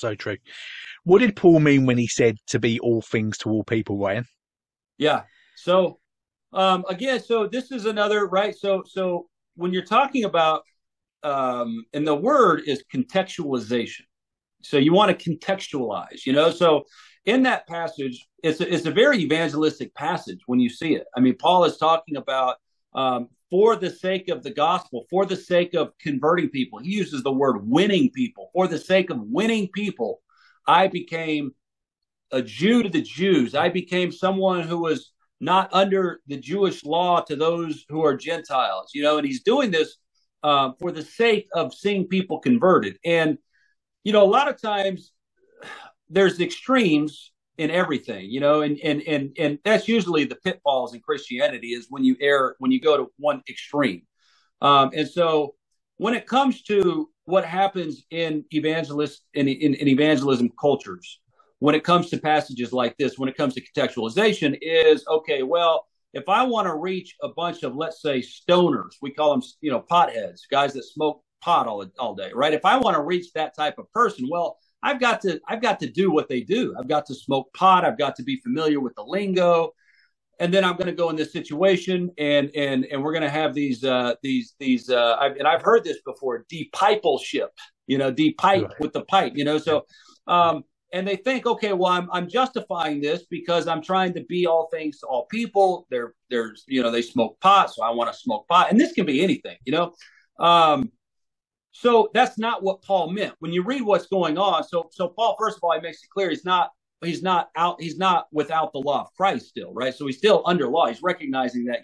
so true. What did Paul mean when he said to be all things to all people, Ryan? Yeah. So again, so this is another, right? So when you're talking about, and the word is contextualization. So you want to contextualize, So in that passage, it's a very evangelistic passage when you see it. I mean, Paul is talking about for the sake of the gospel, for the sake of converting people. He uses the word winning people. For the sake of winning people, I became a Jew to the Jews. I became someone who was not under the Jewish law to those who are Gentiles, and he's doing this for the sake of seeing people converted. And, a lot of times there's extremes in everything, and that's usually the pitfalls in Christianity is when you go to one extreme. And so when it comes to what happens in evangelism cultures, when it comes to passages like this, when it comes to contextualization is, okay, well, if I want to reach a bunch of, let's say, stoners, we call them, potheads, guys that smoke pot all day, right? If I want to reach that type of person, well, I've got to do what they do. I've got to smoke pot. I've got to be familiar with the lingo. And then I'm going to go in this situation and we're going to have these I've heard this before, depipleship, depipe with the pipe, so, and they think, okay, well, I'm justifying this because I'm trying to be all things to all people. They smoke pot, so I want to smoke pot. And this can be anything, So that's not what Paul meant. When you read what's going on, so Paul, first of all, he makes it clear he's not without the law of Christ still, right? So he's still under law. He's recognizing that,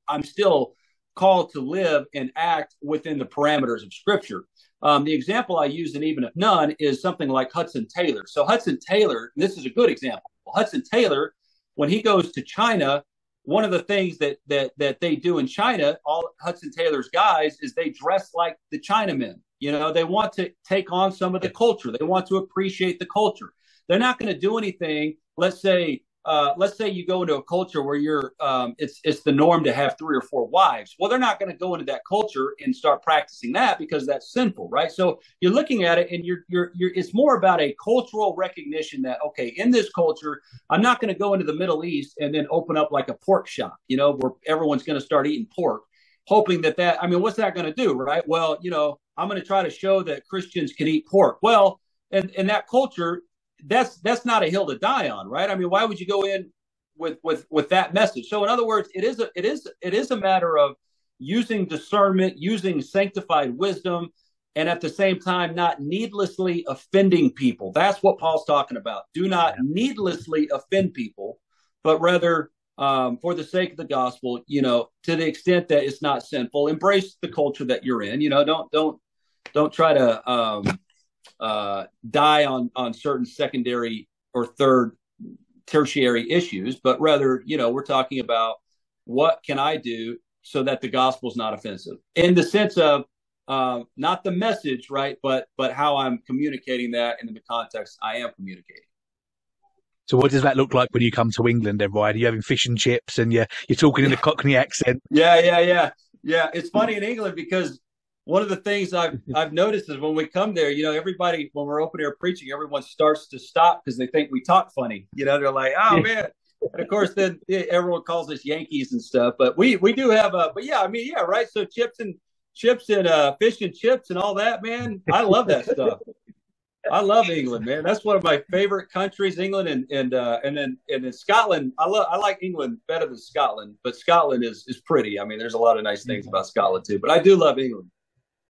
I'm still called to live and act within the parameters of Scripture. The example I use in Even If None is something like Hudson Taylor. So Hudson Taylor, and this is a good example. Hudson Taylor, when he goes to China, one of the things that they do in China, all Hudson Taylor's guys, is they dress like the Chinamen. They want to take on some of the culture. They want to appreciate the culture. They're not going to do anything. Let's say you go into a culture where you're it's the norm to have 3 or 4 wives. Well, they're not going to go into that culture and start practicing that because that's sinful, right? So you're looking at it and you're it's more about a cultural recognition that, okay, in this culture, I'm not going to go into the Middle East and then open up like a pork shop, where everyone's going to start eating pork, hoping what's that going to do, right? Well, I'm going to try to show that Christians can eat pork. Well, and that culture, that's not a hill to die on, right? I mean, why would you go in with that message? So in other words, it is a matter of using discernment, using sanctified wisdom, and at the same time, not needlessly offending people. That's what Paul's talking about. Do not needlessly offend people, but rather for the sake of the gospel, to the extent that it's not sinful, embrace the culture that you're in. Don't try to die on certain secondary or third tertiary issues, but rather, we're talking about what can I do so that the gospel is not offensive in the sense of not the message, right? But how I'm communicating that and in the context I am communicating. So what does that look like when you come to England then, Ryan? Are you having fish and chips and you're talking in a Cockney accent? Yeah. It's funny in England because one of the things I've noticed is when we come there, everybody, when we're open air preaching, everyone starts to stop because they think we talk funny. They're like, oh man. And of course, then everyone calls us Yankees and stuff. But we do have right. So chips and fish and chips and all that, man. I love that stuff. I love England, man. That's one of my favorite countries, England, and then Scotland. I like England better than Scotland, but Scotland is pretty. I mean, there's a lot of nice things about Scotland too. But I do love England.